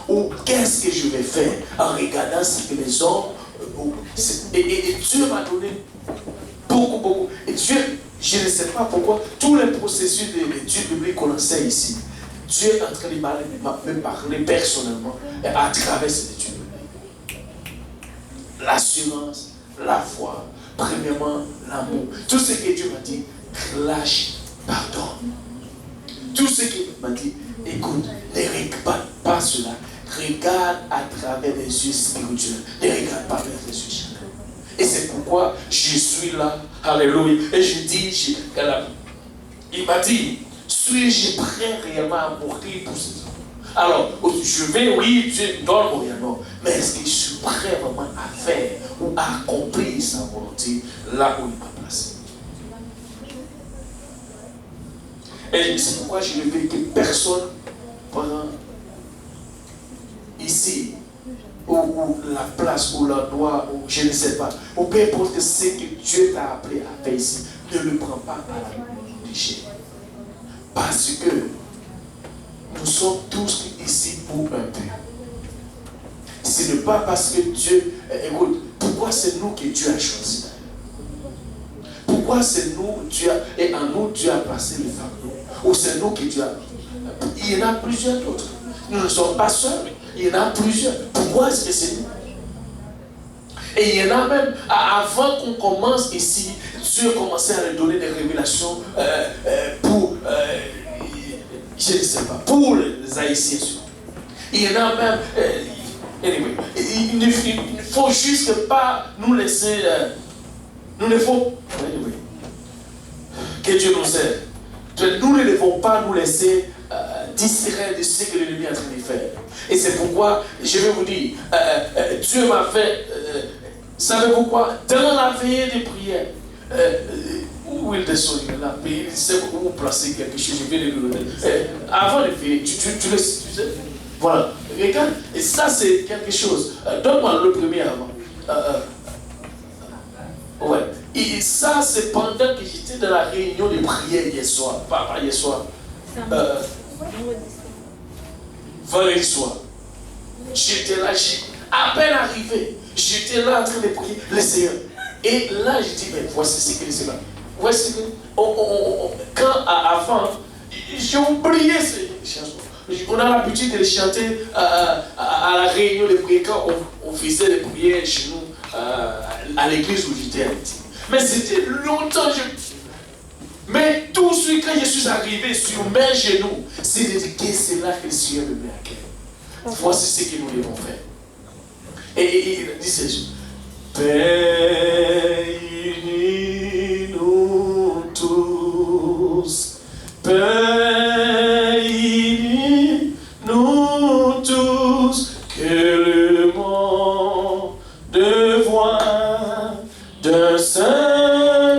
[SPEAKER 1] Ou qu'est-ce que je vais faire en regardant ce que les hommes... Et Dieu m'a donné beaucoup. Et Dieu, je ne sais pas pourquoi, tous les processus d'études bibliques qu'on enseigne ici, Dieu est en train de me parler personnellement à travers cette étude biblique. L'assurance, la foi, premièrement, l'amour. Tout ce que Dieu m'a dit, lâche, pardonne. Tout ce qu'il m'a dit, écoute, ne regarde pas cela. Regarde à travers les yeux spirituels. Ne regarde pas avec les yeux charnels. Et c'est pourquoi je suis là. Alléluia. Et je dis, il m'a dit, suis-je prêt réellement à mourir pour ces hommes? Alors, je vais, oui, Dieu donne mon non. Mais est-ce que je suis prêt vraiment à faire ou à accomplir sa volonté là où il m'a placé? Et c'est pourquoi je ne veux que personne prend ici, ou la place, ou l'endroit, ou je ne sais pas, ou peu importe ce que Dieu t'a appelé à faire ici, ne le prends pas à la légère. Parce que nous sommes tous ici pour un but. Ce n'est pas parce que Dieu... Écoute, pourquoi c'est nous que Dieu a choisi? Pourquoi c'est nous, et en nous, Dieu a placé les femmes? Ou c'est nous que Dieu a... Il y en a plusieurs d'autres. Nous ne sommes pas seuls. Il y en a plusieurs. Pourquoi est-ce que c'est nous? Et il y en a même, avant qu'on commence ici, Dieu commençait à nous donner des révélations pour, je ne sais pas, pour les Haïtiens surtout. Il y en a même, anyway, il ne faut juste pas nous laisser, nous ne faut, anyway, que Dieu nous aide. Nous ne devons pas nous laisser distraire de ce que l'ennemi est en train de faire. Et c'est pourquoi, je vais vous dire, Dieu m'a fait, savez-vous quoi? Dans la veillée de prière, où il descend, il sait où placer quelque chose, je vais le donner. Avant de veiller, tu le sais, tu sais. Voilà, regarde, et ça c'est quelque chose. Donne-moi le premier avant. Ouais. Et ça, c'est pendant que j'étais dans la réunion de prière hier soir. Pas hier soir. Vendredi soir. J'étais là, à peine arrivé. J'étais là en train de prier le Seigneur. Et là, je dis, mais voici ce que le Seigneur. Voici que. Quand avant, j'ai oublié ces chansons. On a l'habitude de les chanter à la réunion de prière quand on faisait les prières chez nous, à l'église où j'étais. Mais c'était longtemps. Mais tout de suite, quand je suis arrivé sur mes genoux, c'est de dire que c'est là que le Seigneur me met à cœur. Voici ce que nous devons faire. Et il dit ces choses. Père, unis-nous tous. Père, unis-nous tous. Que le monde voie d'un seul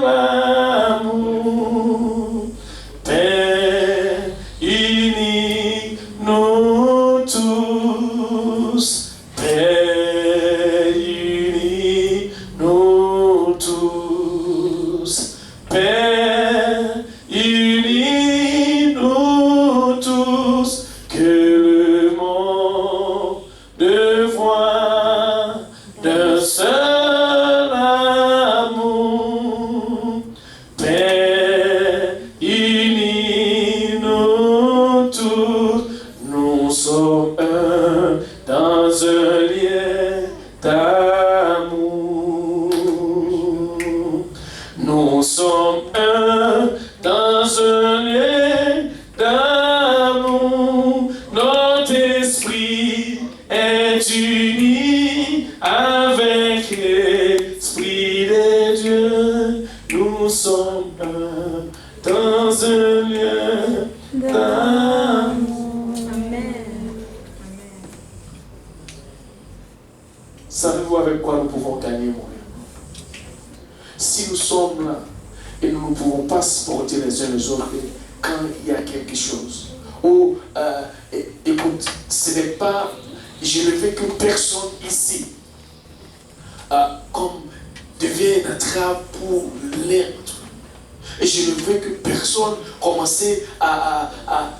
[SPEAKER 1] d'amour.
[SPEAKER 2] Amen.
[SPEAKER 1] Savez-vous avec quoi nous pouvons gagner, mon frère? Si nous sommes là et nous ne pouvons pas supporter les uns les autres quand il y a quelque chose. Ou, écoute, ce n'est pas, je ne veux que personne ici comme devient une entrave pour l'être. Et je ne veux que personne commence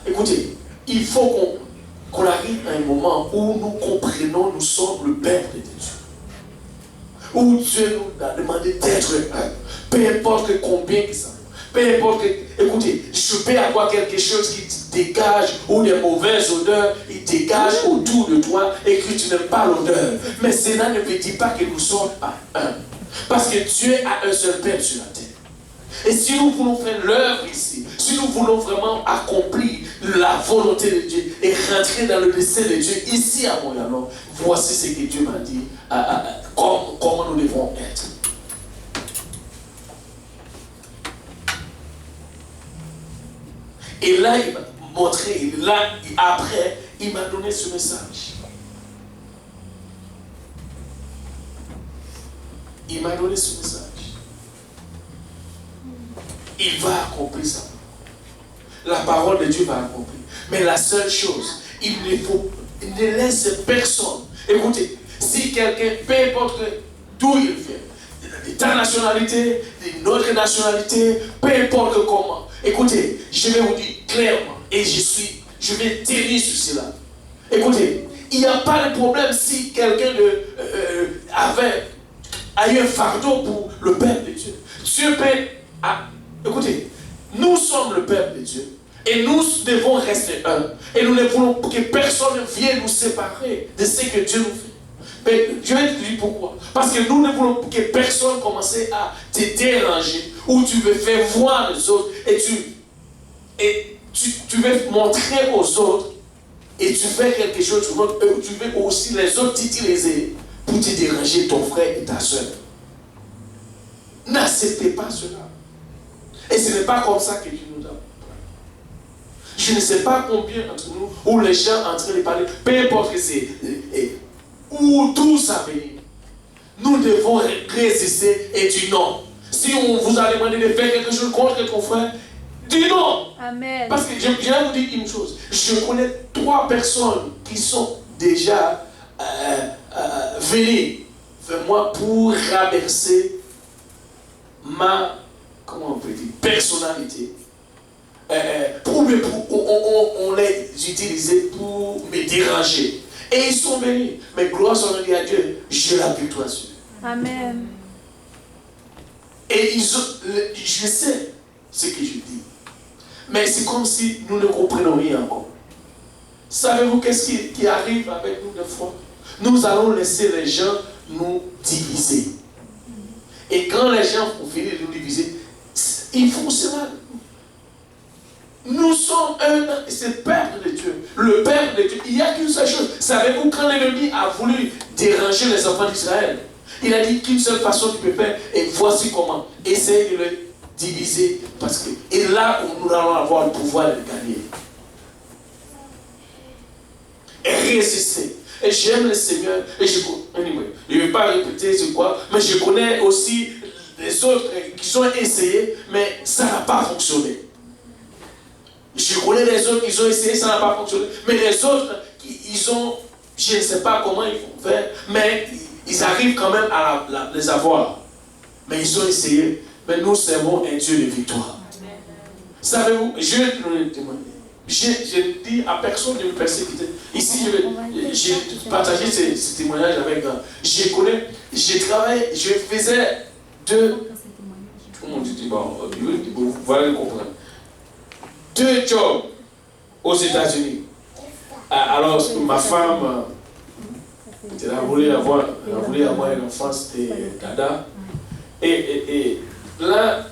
[SPEAKER 1] écoutez, il faut qu'on arrive à un moment où nous comprenons, nous sommes le peuple de Dieu. Où Dieu nous a demandé d'être un. Peu importe combien que ça. Peu importe écoutez, je peux avoir quelque chose qui te dégage ou des mauvaises odeurs, il dégage autour de toi et que tu n'aimes pas l'odeur. Mais cela ne veut dire pas que nous sommes à un. Parce que Dieu a un seul Père sur la terre. Et si nous voulons faire l'œuvre ici, si nous voulons vraiment accomplir la volonté de Dieu et rentrer dans le dessein de Dieu ici à Montréal, voici ce que Dieu m'a dit, comment nous devons être. Et là, il m'a montré, là, après, il m'a donné ce message. Il m'a donné ce message. Il va accomplir ça. La parole de Dieu va accomplir. Mais la seule chose, il ne laisse personne. Écoutez, si quelqu'un, peu importe d'où il vient, de ta nationalité, de notre nationalité, peu importe comment. Écoutez, je vais vous dire clairement, et je vais tenir sur cela. Écoutez, il n'y a pas de problème si quelqu'un a eu un fardeau pour le peuple de Dieu. Dieu peut. Écoutez, nous sommes le peuple de Dieu. Et nous devons rester un. Et nous ne voulons que personne ne vienne nous séparer de ce que Dieu nous fait. Mais je vais te dire pourquoi. Parce que nous ne voulons que personne commence à te déranger. Ou tu veux faire voir les autres. Et tu veux montrer aux autres. Et tu fais quelque chose. Tu veux aussi les autres t'utiliser pour te déranger ton frère et ta soeur. N'acceptez pas cela. Et ce n'est pas comme ça que Dieu nous a. Je ne sais pas combien entre nous, où les gens en train de parler, peu importe que c'est, où tout ça vient. Nous devons résister et dire non. Si on vous a demandé de faire quelque chose contre ton frère, dis non.
[SPEAKER 2] Amen.
[SPEAKER 1] Parce que je vais vous dire une chose. Je connais 3 personnes qui sont déjà venues vers moi pour rabaisser ma, comment on peut dire, personnalité. On les utilisait pour me déranger. Et ils sont venus. Mais gloire soit rendue à Dieu. Je la victoire sur eux.
[SPEAKER 2] Amen.
[SPEAKER 1] Et je sais ce que je dis. Mais c'est comme si nous ne comprenions rien encore. Savez-vous qu'est-ce qui arrive avec nous des fois? Nous allons laisser les gens nous diviser. Et quand les gens vont finir de nous diviser, ils font cela. Nous sommes c'est le Père de Dieu. Le Père de Dieu. Il n'y a qu'une seule chose. Savez-vous, quand l'ennemi a voulu déranger les enfants d'Israël, il a dit qu'une seule façon tu peux faire, et voici comment. Essayez de le diviser. Et là, nous allons avoir le pouvoir de le gagner. Et résister. Et j'aime le Seigneur. Et je ne vais pas répéter c'est quoi, mais je connais aussi les autres qui ont essayé, mais ça n'a pas fonctionné. Je connais les autres qui ont essayé, ça n'a pas fonctionné. Mais les autres, je ne sais pas comment ils vont faire, mais ils arrivent quand même à les avoir. Mais ils ont essayé. Mais nous servons un Dieu de victoire. Savez-vous, je dis à personne de me persécuter. Ici, j'ai partagé ce témoignage avec un. Je travaille, je faisais comment on dit, vous allez le comprendre. 2 jobs aux États-Unis. Alors, ma femme, elle a voulu avoir un enfant, c'était Dada. Et là,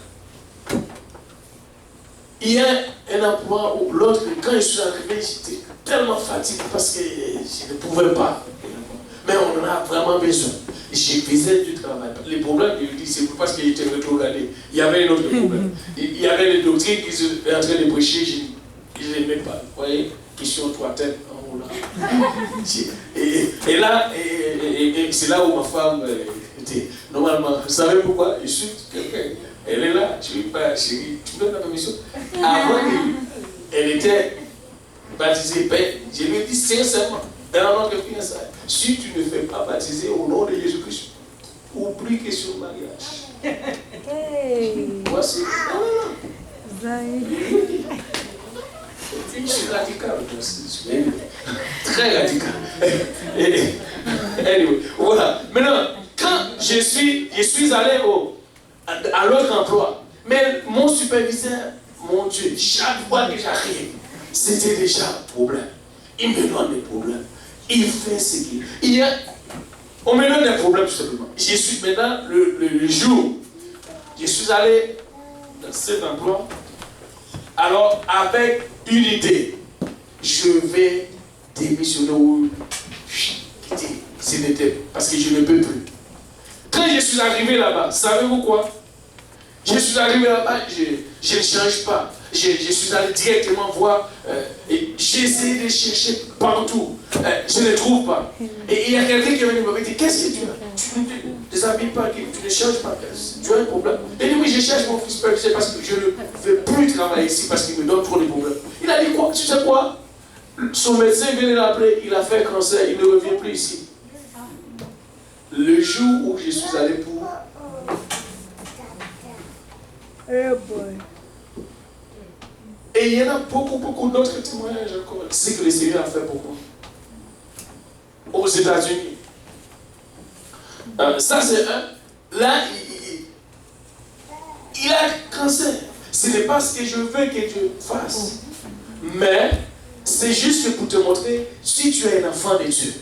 [SPEAKER 1] il y a un emploi ou l'autre, quand je suis arrivé, j'étais tellement fatigué parce que je ne pouvais pas. Mais on en a vraiment besoin. Je faisais du travail. Les problèmes, je dis, c'est parce qu'il était rétrogradé. Il y avait un autre problème. Il y avait les doctrines qui étaient en train de prêcher. je n'aimais pas. Vous voyez, question 3 têtes en haut là. Et là, c'est là où ma femme était. Normalement, vous savez pourquoi? Je suis quelqu'un. Elle est là, je ne vais pas, chérie, tu me donnes la permission. Avant, elle était baptisée. Je lui ai dit sincèrement, dans notre fiançailles, si tu ne fais pas baptiser au nom de Jésus-Christ, oublie question de mariage.
[SPEAKER 3] Hey.
[SPEAKER 1] Voici. Je suis radical, très radical. Anyway, voilà. Maintenant, quand je suis allé à l'autre emploi, mais mon superviseur, mon Dieu, chaque fois que j'arrive, c'était déjà un problème. Il me donne des problèmes. Il fait ce qu'il... On me donne des problèmes tout simplement. Je suis maintenant, le jour, je suis allé dans cet emploi. Alors, avec une idée, je vais démissionner ou quitter. Parce que je ne peux plus. Quand je suis arrivé là-bas, savez-vous quoi? Je suis arrivé là-bas, je ne change pas. Je suis allé directement voir. J'ai essayé de chercher partout. Je ne trouve pas. Et il y a quelqu'un qui est venu me dire, qu'est-ce que tu as? Tu ne te déshabilles pas, tu ne changes pas. Tu as un problème? Et oui, je cherche mon fils superviseur parce que je ne veux plus travailler ici parce qu'il me donne trop de problèmes. Il a dit quoi? Tu sais quoi? Son médecin vient de l'appeler, il a fait un cancer, il ne revient plus ici. Le jour où je suis allé pour... Et il y en a beaucoup d'autres témoignages encore. C'est que le Seigneur a fait pour moi. Aux États-Unis. Ça c'est un. Là, il a cancer. Ce n'est pas ce que je veux que Dieu fasse. Mais c'est juste pour te montrer, si tu es un enfant de Dieu,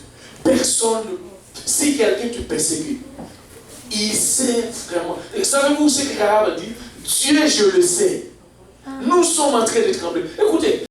[SPEAKER 1] personne, si quelqu'un te persécute, il sait vraiment. Et savez-vous ce que Rahab a dit? Dieu, je le sais. Nous sommes en train de trembler. Écoutez,